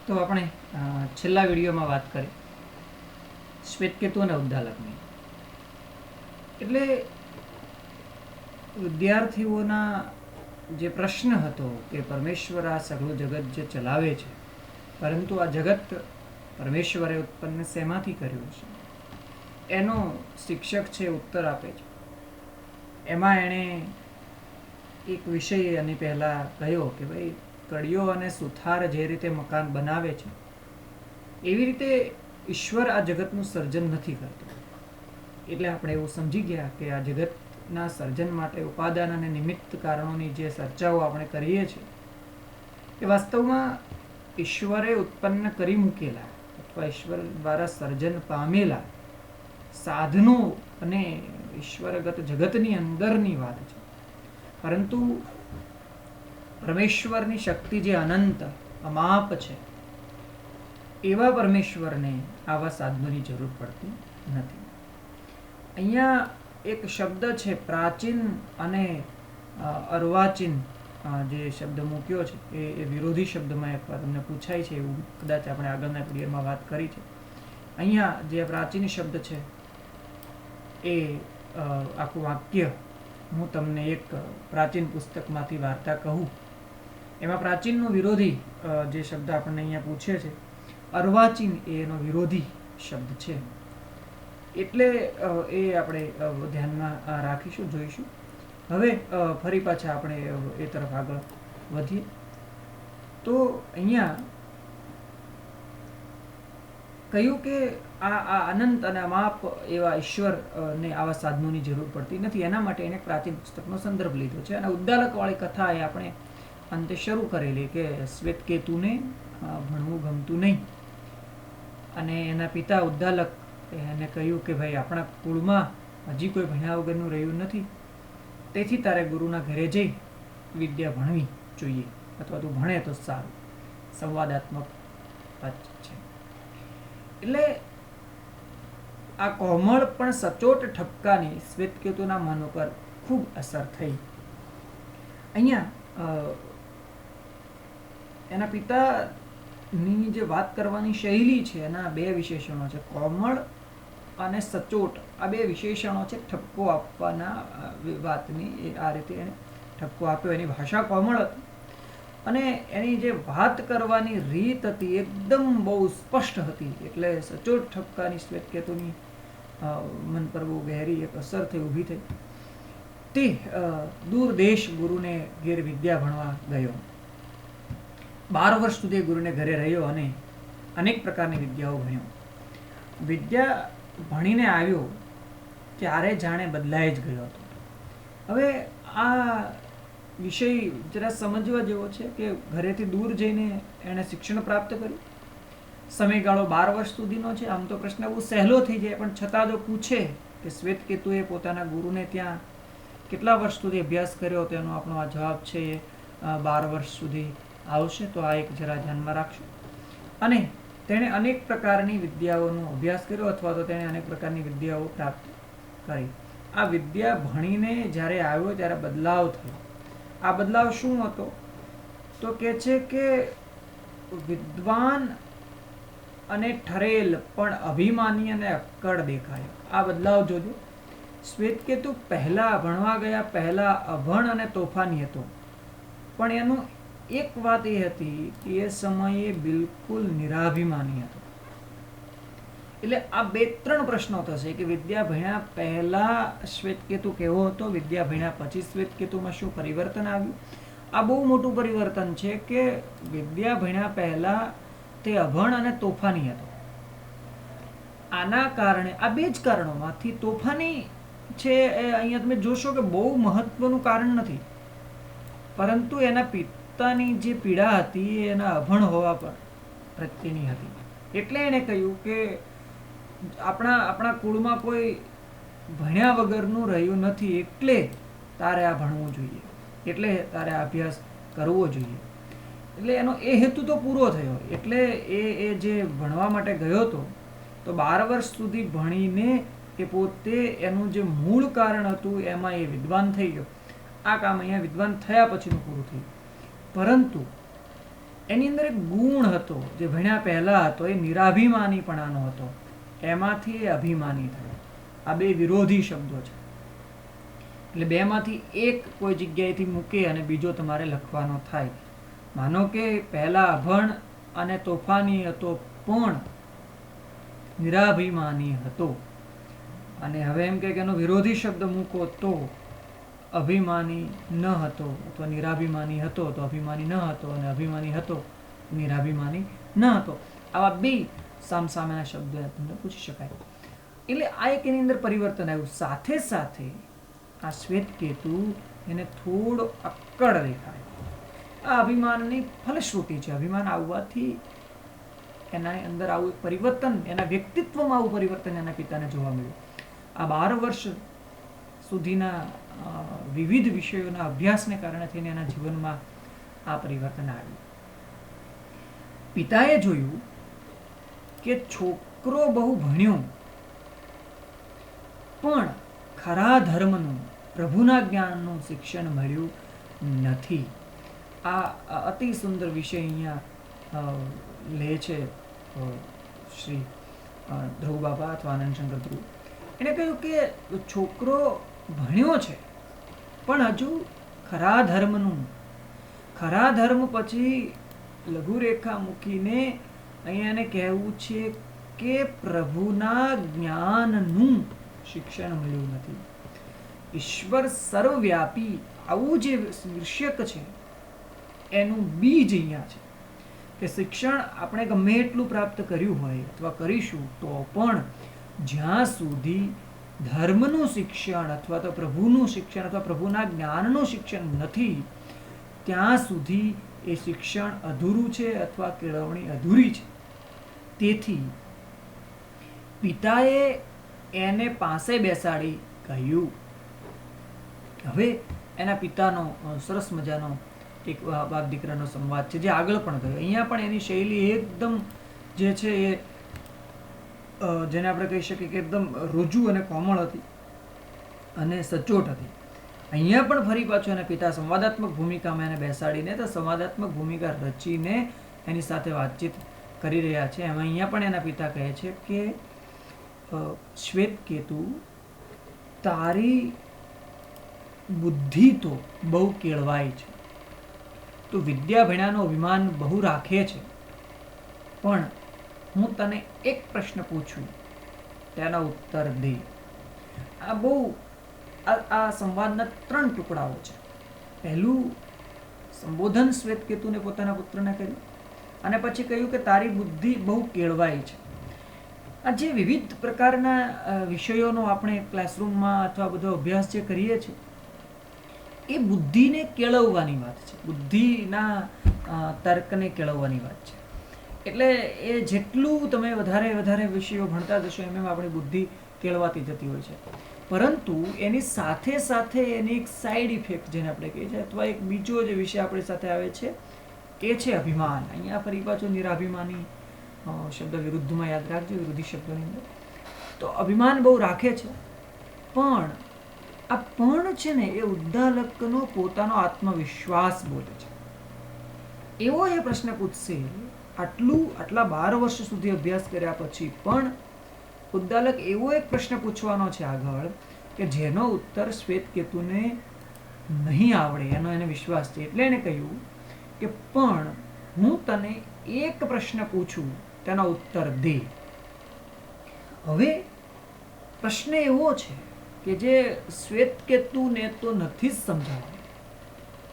તો આપણે છેલ્લા વિડીયોમાં વાત કરી શ્વેતકેતુ અને ઉદ્દાલકની. એટલે વિદ્યાર્થીઓના જે પ્રશ્ન હતો કે પરમેશ્વર આ સઘળું જગત જે ચલાવે છે, પરંતુ આ જગત પરમેશ્વરે ઉત્પન્ન શેમાંથી કર્યું છે, એનો શિક્ષક છે ઉત્તર આપે છે. એમાં એણે એક વિષય એની પહેલાં કહ્યો કે ભાઈ, કડીઓ અને સુથાર જે રીતે મકાન બનાવે છે એવી રીતે ઈશ્વર આ જગતનું સર્જન નથી કરતો. એટલે આપણે એવું સમજી ગયા કે આ જગતના સર્જન માટે ઉપાદાન અને નિમિત્ત કારણોની જે ચર્ચાઓ આપણે કરીએ છીએ એ વાસ્તવમાં ઈશ્વરે ઉત્પન્ન કરી મૂકેલા અથવા ઈશ્વર દ્વારા સર્જન પામેલા સાધનો અને ઈશ્વરગત જગતની અંદરની વાત છે. પરંતુ પરમેશ્વરની શક્તિ જે અનંત અમાપ છે, એવા પરમેશ્વરને આવા સાધનોની જરૂર પડતી નથી. અહીંયા એક શબ્દ છે પ્રાચીન અને અર્વાચીન, જે શબ્દ મૂક્યો છે એ વિરોધી શબ્દમાં તમને પૂછાય છે એવું કદાચ આપણે આગળના પીરિયડમાં વાત કરી છે. અહીંયા જે પ્રાચીન શબ્દ છે એ આખું વાક્ય હું તમને એક પ્રાચીન પુસ્તકમાંથી વાર્તા કહું. એમાં પ્રાચીનનો વિરોધી જે શબ્દ આપણને અહીંયા પૂછે છે, અર્વાચીન એનો વિરોધી શબ્દ છે. એટલે એ આપણે ધ્યાનમાં રાખીશું, જોઈશું. હવે ફરી પાછા આપણે એ તરફ આગળ વધીએ. તો અહીંયા કહ્યું કે આ અનંત અને અમાપ એવા ઈશ્વરને આવા સાધનોની જરૂર પડતી નથી. એના માટે એને પ્રાચીન પુસ્તકનો સંદર્ભ લીધો છે. અને ઉદ્દાલકવાળી કથા એ આપણે અંતે શરૂ કરેલી કે શ્વેતકેતુને ભણવું ગમતું નહીં અને એના પિતા ઉદ્દાલક એને કહ્યું કે ભાઈ, આપણા કુળમાં હજી કોઈ ભણ્યા વગરનું રહ્યું નથી, તેથી તારે ગુરુના ઘરે જઈ વિદ્યા ભણવી જોઈએ, અથવા તું ભણે તો સારું. સંવાદાત્મક વાત છે. એટલે આ કોમળ પણ સચોટ ઠપકાની શ્વેતકેતુના મન ઉપર ખૂબ અસર થઈ. અહીંયા એના પિતાની જે વાત કરવાની શૈલી છે એના બે વિશેષણો છે, કોમળ અને સચોટ. આ બે વિશેષણો છે ઠપકો આપવાના વાતની. આ રીતે એને ઠપકો આપ્યો. એની ભાષા કોમળ હતી અને એની જે વાત કરવાની રીત હતી એકદમ બહુ સ્પષ્ટ હતી. એટલે સચોટ ઠપકાની શ્વેતકેતુની મન પર બહુ ગહેરી એક અસર થઈ, ઊભી થઈ. તે દૂર દેશ ગુરુને ઘેર વિદ્યા ભણવા ગયો. 12 વર્ષ સુધી ગુરુને ઘરે રહ્યો અને અનેક પ્રકારની વિદ્યાઓ ભણ્યો. વિદ્યા ભણીને આવ્યો ત્યારે જાણે બદલાઈ જ ગયો હતો. હવે આ વિષય જરા સમજવા જેવો છે કે ઘરેથી દૂર જઈને એણે શિક્ષણ પ્રાપ્ત કર્યું. સમયગાળો 12 વર્ષ સુધીનો છે. આમ તો પ્રશ્ન બહુ સહેલો થઈ જાય, પણ છતાં જો પૂછે કે શ્વેતકેતુએ પોતાના ગુરુને ત્યાં કેટલા વર્ષ સુધી અભ્યાસ કર્યો, તેનો આપણો આ જવાબ છે એ 12 વર્ષ સુધી આવશે. તો આ એક જરા ધ્યાનમાં રાખશું. અને તેણે અનેક પ્રકારની વિદ્યાઓનો અભ્યાસ કર્યો, અથવા તો તેણે અનેક પ્રકારની વિદ્યાઓ પ્રાપ્ત કરી. આ વિદ્યા ભણીને જ્યારે આવ્યો ત્યારે બદલાવ થયો. આ બદલાવ શું હતો? તો કહે છે કે વિદ્વાન અને ઠરેલ પણ અભિમાની અને અક્કડ દેખાયો. આ બદલાવ જોજો. શ્વેતકેતુ પહેલા ભણવા ગયા પહેલા અભણ અને તોફાની હતો, પણ એનું એક વાત એ હતી કે એ સમયે બિલકુલ નિરાભિમાની હતો. એટલે આ 2-3 પ્રશ્નો થશે કે વિદ્યા ભણ્યા પહેલા શ્વેતકેતુ કેવો હતો, વિદ્યા ભણ્યા પછી શ્વેતકેતુમાં શું પરિવર્તન આવ્યું. આ બહુ મોટું પરિવર્તન છે કે વિદ્યા ભણ્યા પહેલા તે અભણ અને તોફાની હતો. આના કારણે, આ બે જ કારણોમાંથી તોફાની છે એ અહીંયા તમે જોશો કે બહુ મહત્વનું કારણ નથી, પરંતુ એના પિતાની જે પીડા હતી એના અભણ હોવા પર પ્રત્યેની હતી. એટલે એણે કહ્યું કે આપણા કુળમાં કોઈ ભણ્યા વગરનું રહ્યું નથી, એટલે તારે આ ભણવું જોઈએ, એટલે તારે આ અભ્યાસ કરવો જોઈએ. એટલે એનો એ હેતુ તો પૂરો થયો. એટલે એ જે ભણવા માટે ગયો હતો તો 12 વર્ષ સુધી ભણીને એ પોતે એનું જે મૂળ કારણ હતું એમાં એ વિદ્વાન થઈ ગયો. આ કામ અહીંયા વિદ્વાન થયા પછીનું પૂરું થયું. પરંતુ એની અંદર એક ગુણ હતો જે ભણ્યા પહેલા હતો, એ નિરાભિમાનીપણાનો હતો. એમાંથી એ અભિમાની થયો. આ બે વિરોધી શબ્દો છે. એટલે બેમાંથી એક કોઈ જગ્યાએથી મૂકે અને બીજો તમારે લખવાનો થાય. માનો કે પહેલા અભણ અને તોફાની હતો પણ નિરાભિમાની હતો, અને હવે એમ કે એનો વિરોધી શબ્દ મૂકો તો અભિમાની ન હતો, અથવા નિરાભિમાની હતો તો અભિમાની ન હતો, અને અભિમાની હતો નિરાભિમાની ન હતો. આવા બે સામસામેના શબ્દો તમને પૂછી શકાય. એટલે આ એક એની અંદર પરિવર્તન આવ્યું. સાથે સાથે આ શ્વેત કેતુ એને થોડો અક્કડ દેખાય. આ અભિમાનની ફલશ્રુતિ છે. અભિમાન આવવાથી એના અંદર આવું પરિવર્તન, એના વ્યક્તિત્વમાં આવું પરિવર્તન એના પિતાને જોવા મળ્યું. આ 12 વર્ષ સુધીના વિવિધ વિષયોના અભ્યાસને કારણે થઈને એના જીવનમાં આ પરિવર્તન આવ્યું. પિતાએ જોયું કે છોકરો બહુ ભણ્યો પણ ખરા ધર્મનું, પ્રભુના જ્ઞાનનું શિક્ષણ મળ્યું નથી. આ અતિ સુંદર વિષય અહીંયા લે છે શ્રી ધ્રુવ બાબા અથવા આનંદ શંકર ધ્રુવ. એને કહ્યું કે છોકરો ભણ્યો છે પણ હજુ ખરા ધર્મનું, ખરા ધર્મ પછી લઘુરેખા મૂકીને અહીંયા એને કહેવું છે કે પ્રભુના જ્ઞાનનું શિક્ષણ મળ્યું નથી. ઈશ્વર સર્વવ્યાપી આવું જે શીર્ષક છે એનું બીજ અહીંયા છે કે શિક્ષણ આપણે ગમે એટલું પ્રાપ્ત કર્યું હોય અથવા કરીશું તો પણ જ્યાં સુધી ધર્મનું શિક્ષણ અથવા તો પ્રભુનું શિક્ષણ અથવા પ્રભુના જ્ઞાનનું શિક્ષણ નથી, ત્યાં સુધી એ શિક્ષણ અધૂરું છે અથવા કેળવણી અધૂરી છે. તેથી પિતાએ એને પાસે બેસાડી કહ્યું. હવે એના પિતાનો સરસ મજાનો એક બાપ દીકરાનો સંવાદ છે જે આગળ પણ ગયો. અહીંયા પણ એની શૈલી એકદમ જે છે એ જેને આપણે કહી શકીએ કે એકદમ રુજુ અને કોમળ હતી અને સચોટ હતી. અહીંયા પણ ફરી પાછો એના પિતા સંવાદાત્મક ભૂમિકામાં એને બેસાડીને તો સંવાદાત્મક ભૂમિકા રચીને એની સાથે વાતચીત કરી રહ્યા છે. એમાં અહીંયા પણ એના પિતા કહે છે કે શ્વેત કેતુ, તારી બુદ્ધિ તો બહુ કેળવાય છે, તું વિદ્યા ભણ્યાનો અભિમાન બહુ રાખે છે, પણ હું તને એક પ્રશ્ન પૂછું, તેના ઉત્તર દે. આ બહુ આ સંવાદના 3 ટુકડાઓ છે. પહેલું સંબોધન શ્વેત કેતુને પોતાના પુત્રને કર્યું, અને પછી કહ્યું કે તારી બુદ્ધિ બહુ કેળવાય છે. આ જે વિવિધ પ્રકારના વિષયોનો આપણે ક્લાસરૂમમાં અથવા બધો અભ્યાસ જે કરીએ છીએ એ બુદ્ધિને કેળવવાની વાત છે, બુદ્ધિના તર્કને કેળવવાની વાત છે. એટલે એ જેટલું તમે વધારે વિષયો ભણતા જશો એમ આપણી બુદ્ધિ કેળવાતી જતી હોય છે. પરંતુ એની સાથે સાથે એની એક સાઈડ ઇફેક્ટ જેને આપણે કહીએ છીએ, અથવા એક બીજો જે વિષય આપણી સાથે આવે છે એ છે અભિમાન. અહીંયા ફરી પાછો નિરાભિમાની શબ્દ વિરુદ્ધમાં યાદ રાખજો, વિરોધી શબ્દોની અંદર. તો અભિમાન બહુ રાખે છે, પણ આ પણ છે ને એ ઉદ્દાલકનો પોતાનો આત્મવિશ્વાસ બોલે છે. એવો એ પ્રશ્ન પૂછશે, આટલા 12 વર્ષ સુધી અભ્યાસ કર્યા પછી પણ ઉદ્દાલક એવો એક પ્રશ્ન પૂછવાનો છે આગળ કે જેનો ઉત્તર શ્વેત કેતુને નહીં આવડે, એનો એને વિશ્વાસ છે. એટલે એને કહ્યું કે પણ હું તને એક પ્રશ્ન પૂછું, તેનો ઉત્તર દે. હવે પ્રશ્ન એવો છે કે જે શ્વેત કેતુને તો નથી જ સમજાવવાનો,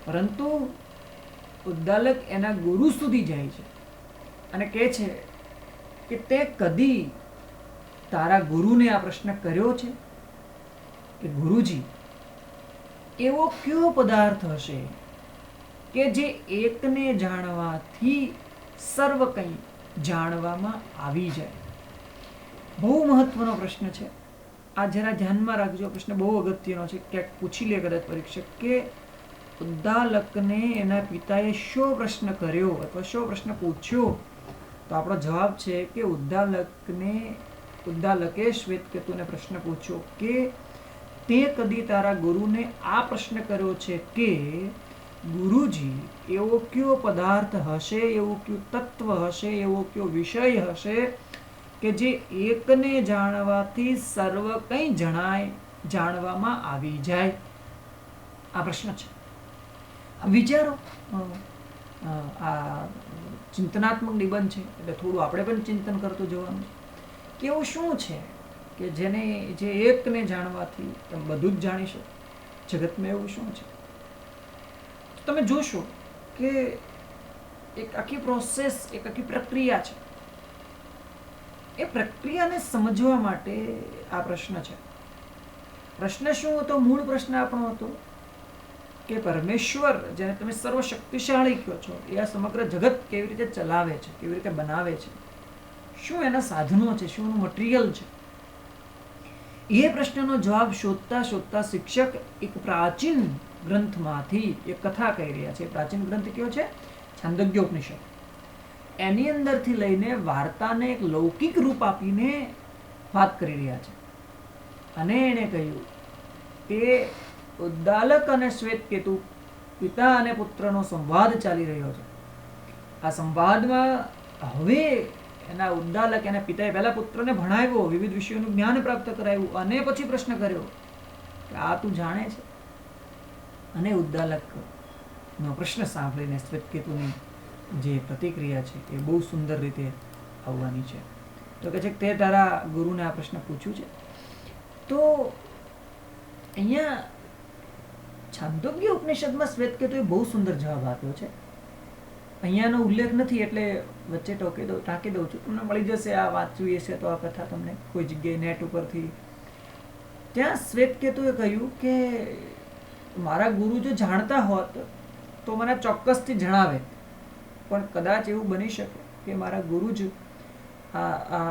પરંતુ ઉદ્દાલક એના ગુરુ સુધી જાય છે અને કહે છે કે તે કદી તારા ગુરુને આ પ્રશ્ન કર્યો છે કે ગુરુજી, એવો કયો પદાર્થ હશે કે જે એકને જાણવાથી સર્વ કંઈ જાણવામાં આવી જાય? બહુ મહત્વનો પ્રશ્ન છે. આ જરા ધ્યાનમાં રાખજો. પ્રશ્ન બહુ અગત્યનો છે. ક્યાંક પૂછી લે કદાચ પરીક્ષક કે ઉદ્દાલકને એના પિતાએ શો પ્રશ્ન કર્યો અથવા શો પ્રશ્ન પૂછ્યો, તો આપણો જવાબ છે કે ઉદ્દાલકે શ્વેત કેતુને પ્રશ્ન પૂછ્યો કે તે કદી તારા ગુરુને આ પ્રશ્ન કર્યો છે કે ગુરુજી એવો કયો પદાર્થ હશે, એવું કયું તત્વ હશે, એવો કયો વિષય હશે કે જે એકને જાણવાથી સર્વ કંઈ જણાય, જાણવામાં આવી જાય? આ પ્રશ્ન છે. વિચારો. આ ચિંતનાત્મક નિબંધ છે એટલે થોડું આપણે પણ ચિંતન કરતું જવાનું કે એવું શું છે કે જે એકને જાણવાથી તમે બધું જ જાણી શકો? જગતમાં એવું શું છે? તમે જોશો કે એક આખી પ્રોસેસ, એક આખી પ્રક્રિયા છે. એ પ્રક્રિયાને સમજવા માટે આ પ્રશ્ન છે. પ્રશ્ન શું હતો? મૂળ પ્રશ્ન આપણો હતો કે પરમેશ્વર, જેને તમે સર્વશક્તિશાળી કહો છો, એ આ સમગ્ર જગત કેવી રીતે ચલાવે છે, કેવી રીતે બનાવે છે, શું એના સાધનો છે, શું એનું મટીરિયલ છે? એ પ્રશ્નનો જવાબ શોધતા શોધતા શિક્ષક એક પ્રાચીન ગ્રંથમાંથી એક કથા કહી રહ્યા છે. પ્રાચીન ગ્રંથ કયો છે? છાંદોગ્યોપનિષદ. એની અંદરથી લઈને વાર્તાને એક લૌકિક રૂપ આપીને વાત કરી રહ્યા છે. અને એણે કહ્યું કે ઉદ્દાલક અને શ્વેતકેતુ, પિતા અને પુત્રનો સંવાદ ચાલી રહ્યો છે. આ સંવાદમાં હવે એના ઉદ્દાલક, એના પિતાએ પહેલા પુત્રને ભણાવ્યો, વિવિધ વિષયોનું જ્ઞાન પ્રાપ્ત કરાવ્યું અને પછી પ્રશ્ન કર્યો કે આ તું જાણે છે? અને ઉદ્દાલકનો પ્રશ્ન સાંભળીને શ્વેતકેતુની જે પ્રતિક્રિયા છે એ બહુ સુંદર રીતે આવવાની છે. તો કહે છે કે તે તારા ગુરુને આ પ્રશ્ન પૂછ્યું છે? તો અહીંયા છાંદોગ્ય ઉપનિષદમાં શ્વેતકેતુએ બહુ સુંદર જવાબ આપ્યો છે. અહીંયાનો ઉલ્લેખ નથી એટલે વચ્ચે ટાંકી દઉં છું. તમને મળી જશે, આ વાંચવી હશે તો આ કથા તમને કોઈ જગ્યાએ નેટ ઉપરથી. ત્યાં શ્વેતકેતુએ કહ્યું કે મારા ગુરુ જો જાણતા હોત તો મને ચોક્કસથી જણાવે, પણ કદાચ એવું બની શકે કે મારા ગુરુ જ આ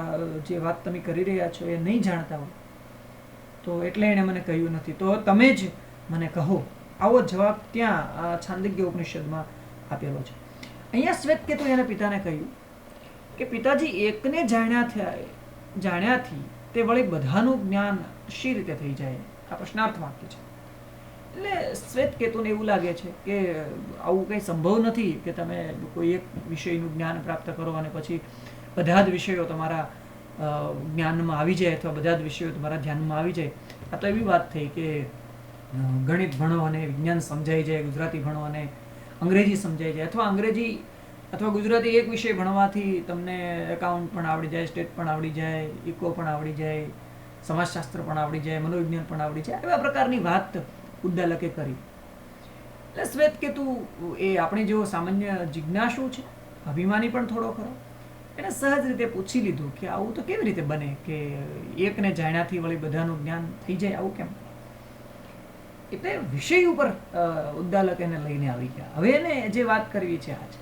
જે વાત તમે કરી રહ્યા છો એ નહીં જાણતા હોય, તો એટલે એણે મને કહ્યું નથી. તો તમે જ મને કહો. આવો જવાબ ત્યાં છાંદોગ્ય ઉપનિષદમાં આપેલો છે. અહીંયા શ્વેતકેતુ એના પિતાને કહ્યું કે પિતાજી, એકને જાણ્યાથી તે વળી બધાનું જ્ઞાન શી રીતે થઈ જાય? આ પ્રશ્નાર્થ વાક્ય છે. એટલે શ્વેતકેતુને એવું લાગે છે કે આવું કંઈ સંભવ નથી કે તમે કોઈ એક વિષયનું જ્ઞાન પ્રાપ્ત કરો અને પછી બધા જ વિષયો તમારા જ્ઞાનમાં આવી જાય અથવા બધા જ વિષયો તમારા ધ્યાનમાં આવી જાય. આ તો એવી વાત થઈ કે ગણિત ભણો અને વિજ્ઞાન સમજાઈ જાય, ગુજરાતી ભણો અને અંગ્રેજી સમજાઈ જાય, અથવા અંગ્રેજી અથવા ગુજરાતી એક વિષય ભણવાથી તમને એકાઉન્ટ પણ આવડી જાય, સ્ટેટ પણ આવડી જાય, ઇકો પણ આવડી જાય, સમાજશાસ્ત્ર પણ આવડી જાય, મનોવિજ્ઞાન પણ આવડી જાય. એવા પ્રકારની વાત ઉદ્દાલકે કરી. એટલે શ્વેતકેતુ એ આપણે જેવો સામાન્ય જિજ્ઞાસુ છે, અભિમાની પણ થોડો ખરો, એને સહજ રીતે પૂછી લીધું કે આવું તો કેવી રીતે બને કે એકને જાણ્યાથી વળી બધાનું જ્ઞાન થઈ જાય? આવું કેમ? એટલે વિષય ઉપર ઉદ્દાલક એને લઈને આવી ગયા. હવે એને જે વાત કરવી છે આ છે.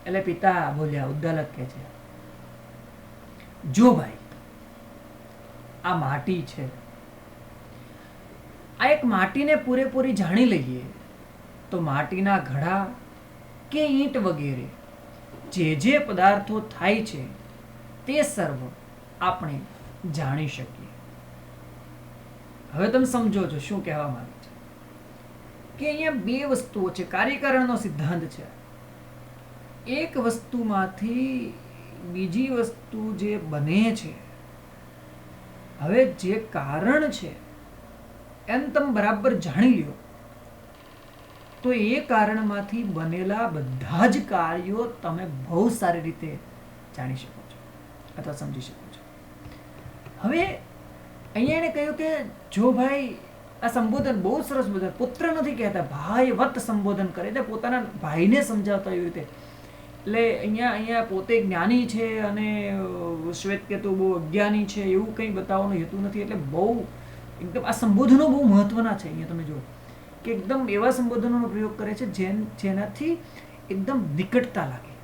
એટલે પિતા બોલ્યા, ઉદ્દાલક કહે છે, જો ભાઈ, આ માટી છે, આ એક માટીને પૂરેપૂરી જાણી લઈએ તો માટીના ઘડા કે ઈંટ વગેરે જે પદાર્થો થાય છે તે સર્વ આપણે જાણી શકીએ. હવે તમે સમજો છો શું કહેવા માંગે છે કે અહીંયા બે વસ્તુઓ છે. કાર્યકારણનો સિદ્ધાંત છે. એક વસ્તુમાંથી બીજી વસ્તુ જે બને છે, હવે જે કારણ છે એમ તમે બરાબર જાણી લો તો એ કારણમાંથી બનેલા બધા જ કાર્યો તમે બહુ સારી રીતે જાણી શકો છો અથવા સમજી શકો છો. હવે અહીંયા એને કહ્યું કે જો ભાઈ, આ સંબોધન બહુ સરસ બોધન, પુત્ર નથી કહેતા, ભાઈ વત સંબોધન કરે છે, પોતાના ભાઈને સમજાવતા એવી રીતે. એટલે અહીંયા પોતે જ્ઞાની છે અને શ્વેતકેતુ બહુ અજ્ઞાની છે એવું કંઈ બતાવવાનું હેતુ નથી. એટલે બહુ એકદમ આ સંબોધનો બહુ મહત્વના છે. અહીંયા તમે જુઓ કે એકદમ એવા સંબોધનોનો પ્રયોગ કરે છે જેનાથી એકદમ નિકટતા લાગે.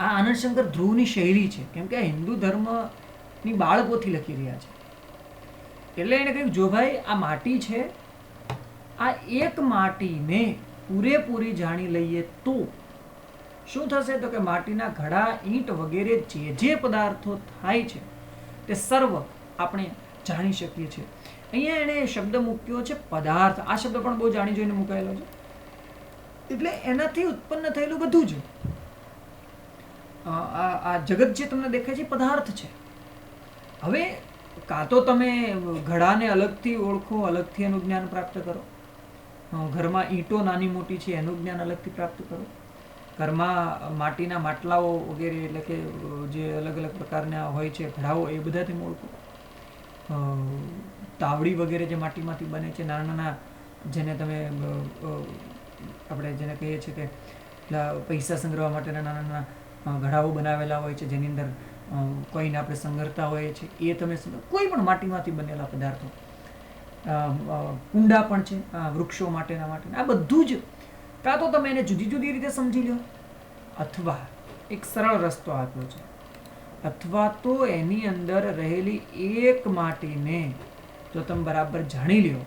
આ આનંદશંકર ધ્રુવની શૈલી છે, કેમ કે આ હિન્દુ ધર્મની બાળકોથી લખી રહ્યા છે. એટલે એને કહ્યું, જો ભાઈ, આ માટી છે, આ એક માટીને પૂરેપૂરી જાણી લઈએ તો શું થશે? તો કે માટીના ઘડા, ઈંટ વગેરે જે પદાર્થો થાય છે તે સર્વ આપણે જાણી શકીએ છીએ. અહીંયા એને શબ્દ મૂક્યો છે પદાર્થ. આ શબ્દ પણ બહુ જાણી જોઈને મુકાયેલો છે. એટલે એનાથી ઉત્પન્ન થયેલું બધું જ આ જગત જે તમને દેખાય છે પદાર્થ છે. હવે કાં તો તમે ઘડાને અલગથી ઓળખો, અલગથી એનું જ્ઞાન પ્રાપ્ત કરો. ઘરમાં ઈંટો નાની મોટી છે એનું જ્ઞાન અલગથી પ્રાપ્ત કરો. ઘરમાં માટીના માટલાઓ વગેરે એટલે કે જે અલગ અલગ પ્રકારના હોય છે ઘડાઓ એ બધાથી ઓળખો. તાવડી વગેરે જે માટીમાંથી બને છે, નાના નાના જેને તમે આપણે જેને કહીએ છીએ કે પૈસા સંગ્રહવા માટેના નાના નાના ઘડાઓ બનાવેલા હોય છે જેની અંદર કોઈને આપણે સંઘરતા હોઈએ છીએ, એ તમે કોઈ પણ માટીમાંથી બનેલા પદાર્થો, કુંડા પણ છે વૃક્ષો માટેના આ બધું જ કાં તો તમે એને જુદી જુદી રીતે સમજી લો, અથવા એક સરળ રસ્તો આપ્યો છે, અથવા તો એની અંદર રહેલી એક માટીને જો તમે બરાબર જાણી લ્યો,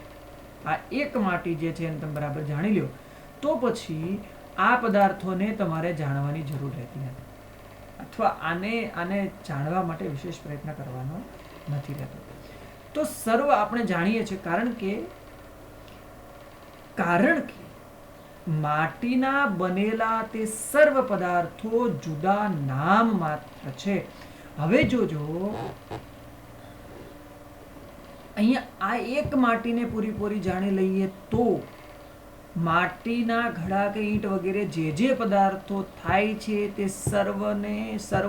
આ એક માટી જે છે એને તમે બરાબર જાણી લ્યો, તો પછી આ પદાર્થોને તમારે જાણવાની જરૂર રહેતી નથી, અથવા આને જાણવા માટે વિશેષ પ્રયત્ન કરવાનો નથી રહેતો. તો સર્વ આપણે જાણીએ છીએ કારણ કે માટીના બનેલા તે સર્વ પદાર્થો જુદા નામ માત્ર છે. હવે જોજો અહીંયા આ એક માટીને પૂરી જાણી લઈએ તો માટીના ઘડા કે ઈંટ વગેરે જે પદાર્થો થાય છે તે સર્વ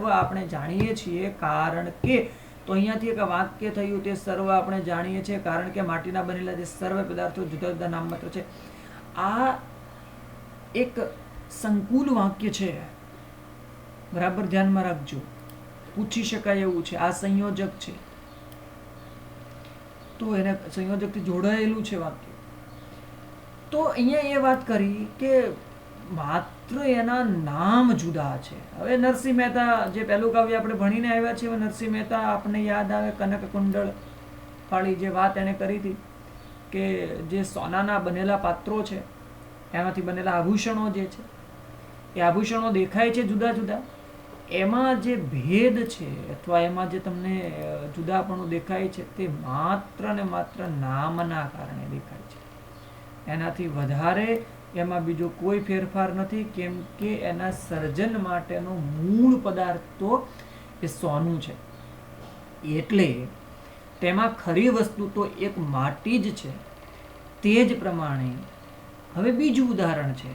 આપણે જાણીએ છીએ કારણ કે, તો અહીંયાથી એક વાક્ય થયું તે સર્વ આપણે જાણીએ છીએ કારણ કે માટીના બનેલા જે સર્વ પદાર્થો જુદા જુદા નામ માત્ર છે. આ એક સંકુલ વાક્ય છે, બરાબર ધ્યાનમાં રાખજો, પૂછી શકાય એવું છે. આ સંયોજક છે તો એને સંયોજકથી જોડાયેલું છે વાક્ય. તો અહીંયા એ વાત કરી કે માત્ર એના નામ જુદા છે. હવે નરસિંહ મહેતા જે પહેલું કાવ્ય આપણે ભણીને આવ્યા છીએ, નરસિંહ મહેતા આપણને યાદ આવે કનક કુંડળ વાળી જે વાત એને કરી હતી કે જે સોનાના બનેલા પાત્રો છે એમાંથી બનેલા આભૂષણો જે છે એ આભૂષણો દેખાય છે જુદા જુદા, એમાં જે ભેદ છે અથવા એમાં જે તમને જુદાપણું દેખાય છે તે માત્ર ને માત્ર નામના કારણે દેખાય છે. એનાથી વધારે એમાં બીજો કોઈ ફેરફાર નથી, કેમ કે એના સર્જન માટેનો મૂળ પદાર્થ તો એ સોનું છે. એટલે તેમાં ખરી વસ્તુ તો એક માટી જ છે. તે જ પ્રમાણે હવે બીજું ઉદાહરણ છે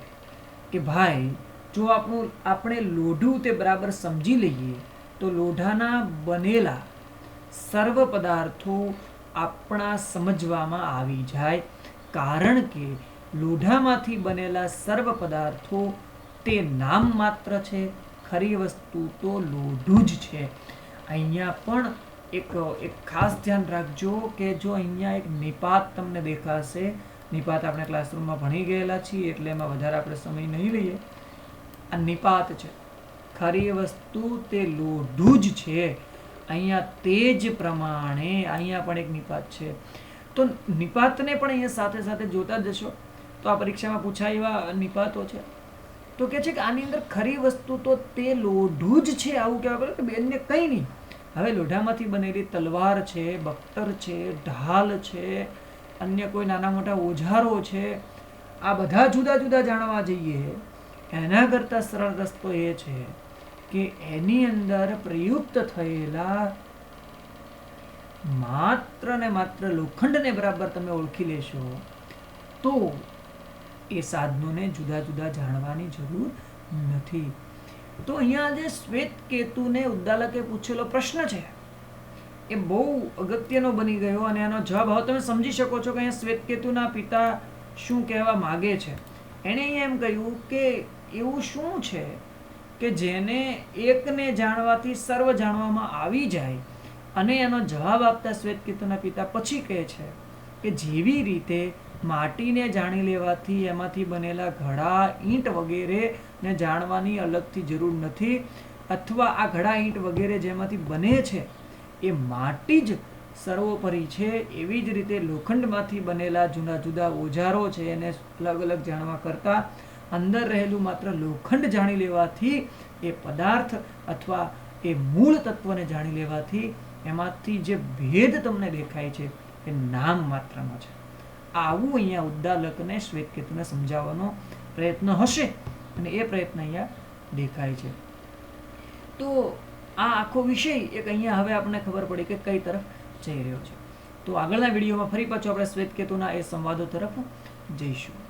કે ભાઈ જો આપણે લોઢું તે બરાબર સમજી લઈએ તો લોઢાના બનેલા સર્વ પદાર્થો આપણા સમજવામાં આવી જાય, કારણ કે લોઢામાંથી બનેલા સર્વ પદાર્થો તે નામ માત્ર છે, ખરી વસ્તુ તો લોઢું જ છે. અહીંયા પણ એક ખાસ ધ્યાન રાખજો કે જો અહીંયા એક નિપાત તમને દેખાશે, નિપાત આપણે ક્લાસરૂમમાં ભણી ગયેલા છીએ એટલે એમાં વધારે આપણે સમય નહીં લઈએ. આ નિપાત છે, ખરી વસ્તુ તે લોઢું જ છે. અહીંયા તે જ પ્રમાણે અહીંયા પણ એક નિપાત છે. તો નિપાતને પણ અહીંયા સાથે સાથે જોતા જશો તો આ પરીક્ષામાં પૂછાય એવા નિપાતો છે. તો કે છે કે આની અંદર ખરી વસ્તુ તો તે લોઢું જ છે. આવું કહેવા પડે કે બેનને કંઈ નહીં. હવે લોઢામાંથી બનેલી તલવાર છે, બખ્તર છે, ઢાલ છે, અન્ય કોઈ નાના મોટા ઓજારો છે, આ બધા જુદા જુદા જાણવા જઈએ એના કરતાં સરળ રસ્તો એ છે કે એની અંદર પ્રયુક્ત થયેલા માત્ર ને માત્ર લોખંડને બરાબર તમે ઓળખી લેશો તો એ સાધનોને જુદા જુદા જાણવાની જરૂર નથી. તો અહીંયા જે શ્વેત કેતુને ઉદ્દાલકે પૂછેલો પ્રશ્ન છે એ બહુ અગત્યનો બની ગયો અને એનો જવાબ હવે તમે સમજી શકો છો કે અહીંયા શ્વેત કેતુના પિતા શું કહેવા માગે છે. એણે અહીંયા એમ કહ્યું કે એવું શું છે કે જેને એકને જાણવાથી સર્વ જાણવામાં આવી જાય, અને એનો જવાબ આપતા શ્વેત કેતુના પિતા પછી કહે છે કે જેવી રીતે માટીને જાણી લેવાથી એમાંથી બનેલા ઘડા ઈંટ વગેરે ને જાણવાની અલગથી જરૂર નથી, અથવા આ ઘડા ઈંટ વગેરે જેમાંથી બને છે એ માટી જ સર્વોપરી છે, એવી જ રીતે લોખંડમાંથી બનેલા જુદા જુદા ઓજારો છે એને અલગ અલગ જાણવા કરતાં અંદર રહેલું માત્ર લોખંડ જાણી લેવાથી એ પદાર્થ અથવા એ મૂળ તત્વને જાણી લેવાથી એમાંથી જે ભેદ તમને દેખાય છે એ નામ માત્રનો છે. આવું અહીંયા ઉદ્દાલકને શ્વેતકેતુને સમજાવવાનો પ્રયત્ન હશે અને એ પ્રયત્ન અહીંયા દેખાય છે. તો આ આખો વિષય એક અહીંયા હવે આપણને ખબર પડી કે કઈ તરફ જઈ રહ્યો છે. તો આગળના વિડીયોમાં ફરી પાછું આપણે શ્વેતકેતુના એ સંવાદો તરફ જઈશું.